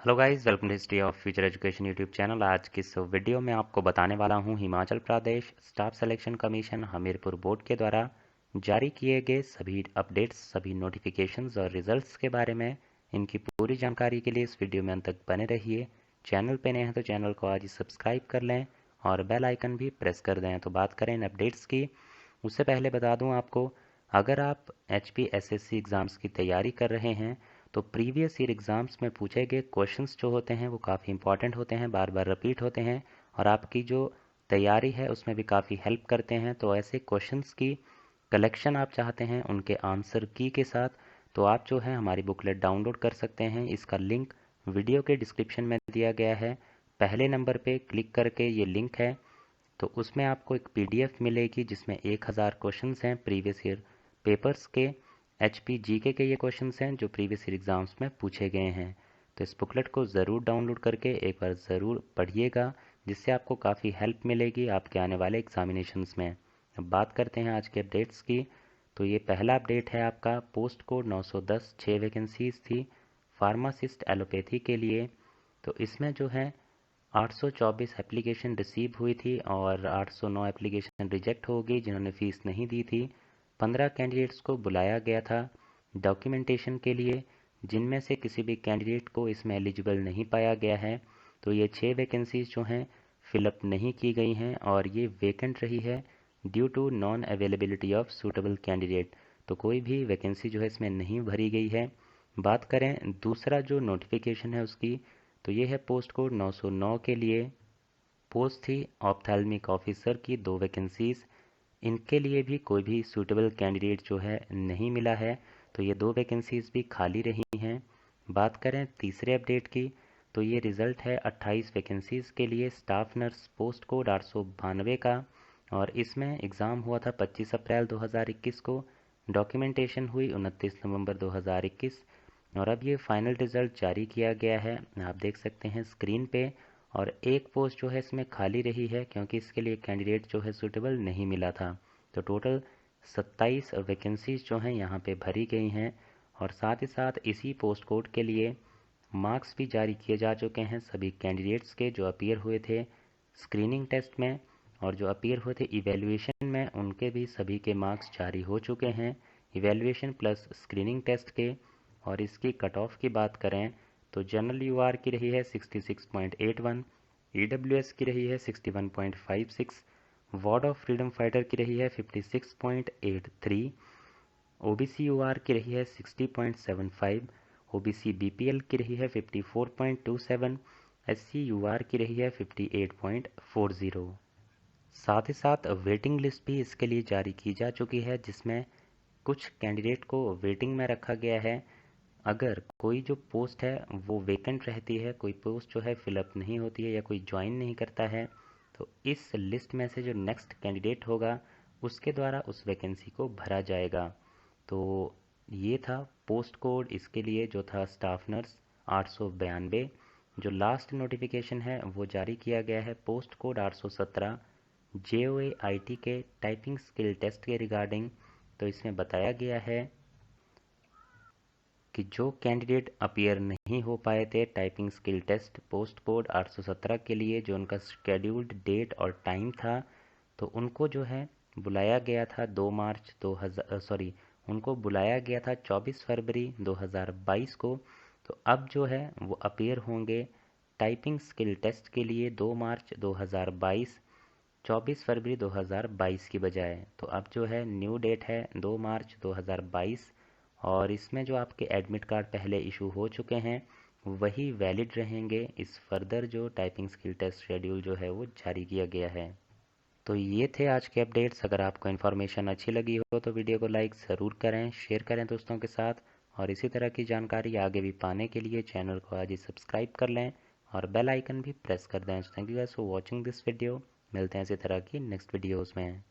Hello guys, welcome to history of future education YouTube channel. आज की इस वीडियो में आपको बताने वाला हूं Himachal Pradesh staff selection commission Hamirpur board के द्वारा जारी किए गए सभी अपडेट्स, सभी नोटिफिकेशंस और रिजल्ट्स के बारे में। इनकी पूरी जानकारी के लिए इस वीडियो में अंत तक बने रहिए। चैनल पे नए हैं तो चैनल को आज ही सब्सक्राइब कर लें और बेल आइकन भी प्रेस कर दें। तो बात करें इन अपडेट्स की, उससे पहले बता दूँ आपको, अगर आप HPSSC एग्ज़ाम्स की तैयारी कर रहे हैं तो प्रीवियस ईयर एग्ज़ाम्स में पूछे गए क्वेश्चंस जो होते हैं वो काफ़ी इंपॉर्टेंट होते हैं, बार बार रिपीट होते हैं और आपकी जो तैयारी है उसमें भी काफ़ी हेल्प करते हैं। तो ऐसे क्वेश्चंस की कलेक्शन आप चाहते हैं उनके आंसर की के साथ, तो आप जो है हमारी बुकलेट डाउनलोड कर सकते हैं। इसका लिंक वीडियो के डिस्क्रिप्शन में दिया गया है। पहले नंबर पे क्लिक करके ये लिंक है, तो उसमें आपको एक PDF मिलेगी जिसमें 1000 क्वेश्चंस हैं प्रीवियस ईयर पेपर्स के। HP GK के ये क्वेश्चंस हैं जो प्रीवियस ईयर एग्ज़ाम्स में पूछे गए हैं। तो इस बुकलेट को ज़रूर डाउनलोड करके एक बार ज़रूर पढ़िएगा, जिससे आपको काफ़ी हेल्प मिलेगी आपके आने वाले एग्जामिनेशंस में। अब बात करते हैं आज के अपडेट्स की। तो ये पहला अपडेट है आपका, पोस्ट कोड 910 6 वैकेंसीज थी फार्मासिस्ट एलोपैथी के लिए। तो इसमें जो है 824 एप्लीकेशन रिसीव हुई थी और 809 एप्लीकेशन रिजेक्ट हो गई जिन्होंने फ़ीस नहीं दी थी। 15 कैंडिडेट्स को बुलाया गया था डॉक्यूमेंटेशन के लिए, जिनमें से किसी भी कैंडिडेट को इसमें एलिजिबल नहीं पाया गया है। तो ये 6 वैकेंसीज जो हैं फिलअप नहीं की गई हैं और ये वेकेंट रही है due to non availability of suitable candidate. तो कोई भी वैकेंसी जो है इसमें नहीं भरी गई है। बात करें दूसरा जो नोटिफिकेशन है उसकी, तो ये है पोस्ट कोड 909 के लिए। पोस्ट थी ऑप्थेल्मिक ऑफिसर की 2 वैकेंसीज। इनके लिए भी कोई भी सूटेबल कैंडिडेट जो है नहीं मिला है, तो ये 2 वैकेंसीज भी खाली रही हैं। बात करें तीसरे अपडेट की, तो ये रिज़ल्ट है 28 वैकेंसीज के लिए स्टाफ नर्स पोस्ट कोड 892 का, और इसमें एग्ज़ाम हुआ था 25 अप्रैल 2021 को। डॉक्यूमेंटेशन हुई 29 नवंबर 2021 और अब ये फाइनल रिज़ल्ट जारी किया गया है, आप देख सकते हैं स्क्रीन पे। और एक पोस्ट जो है इसमें खाली रही है क्योंकि इसके लिए कैंडिडेट जो है सूटेबल नहीं मिला था। तो टोटल 27 वैकेंसीज जो हैं यहाँ पे भरी गई हैं और साथ ही साथ इसी पोस्ट कोड के लिए मार्क्स भी जारी किए जा चुके हैं सभी कैंडिडेट्स के जो अपीयर हुए थे स्क्रीनिंग टेस्ट में और जो अपीयर हुए थे इवैल्यूएशन में, उनके भी सभी के मार्क्स जारी हो चुके हैं इवैल्यूएशन प्लस स्क्रीनिंग टेस्ट के। और इसकी कट ऑफ की बात करें तो जनरल UR की रही है 66.81, EWS की रही है 61.56, वार्ड ऑफ फ्रीडम फाइटर की रही है 56.83, OBC UR की रही है 60.75, OBC BPL की रही है 54.27, SC UR की रही है 58.40। साथ ही साथ वेटिंग लिस्ट भी इसके लिए जारी की जा चुकी है, जिसमें कुछ कैंडिडेट को वेटिंग में रखा गया है। अगर कोई जो पोस्ट है वो वेकेंट रहती है, कोई पोस्ट जो है फिलअप नहीं होती है या कोई ज्वाइन नहीं करता है, तो इस लिस्ट में से जो नेक्स्ट कैंडिडेट होगा उसके द्वारा उस वैकेंसी को भरा जाएगा। तो ये था पोस्ट कोड इसके लिए जो था स्टाफ नर्स 892। जो लास्ट नोटिफिकेशन है वो जारी किया गया है पोस्ट कोड 817 JOAIT के टाइपिंग स्किल टेस्ट के रिगार्डिंग। तो इसमें बताया गया है कि जो कैंडिडेट अपीयर नहीं हो पाए थे typing skill test post code 817 के लिए, जो उनका शेड्यूल्ड डेट और टाइम था, तो उनको जो है बुलाया गया था 2 मार्च 2000 सॉरी उनको बुलाया गया था 24 फरवरी 2022 को। तो अब जो है वो अपीयर होंगे टाइपिंग स्किल टेस्ट के लिए 2 मार्च 2022 24 फरवरी 2022 की बजाय। तो अब जो है न्यू डेट है 2 मार्च 2022 और इसमें जो आपके एडमिट कार्ड पहले इशू हो चुके हैं वही वैलिड रहेंगे। इस फर्दर जो टाइपिंग स्किल टेस्ट शेड्यूल जो है वो जारी किया गया है। तो ये थे आज के अपडेट्स। अगर आपको इन्फॉर्मेशन अच्छी लगी हो तो वीडियो को लाइक ज़रूर करें, शेयर करें दोस्तों के साथ, और इसी तरह की जानकारी आगे भी पाने के लिए चैनल को आज ही सब्सक्राइब कर लें और बेल आइकन भी प्रेस कर दें। Thank you guys for watching this video. मिलते हैं इसी तरह की नेक्स्ट वीडियोज़ में।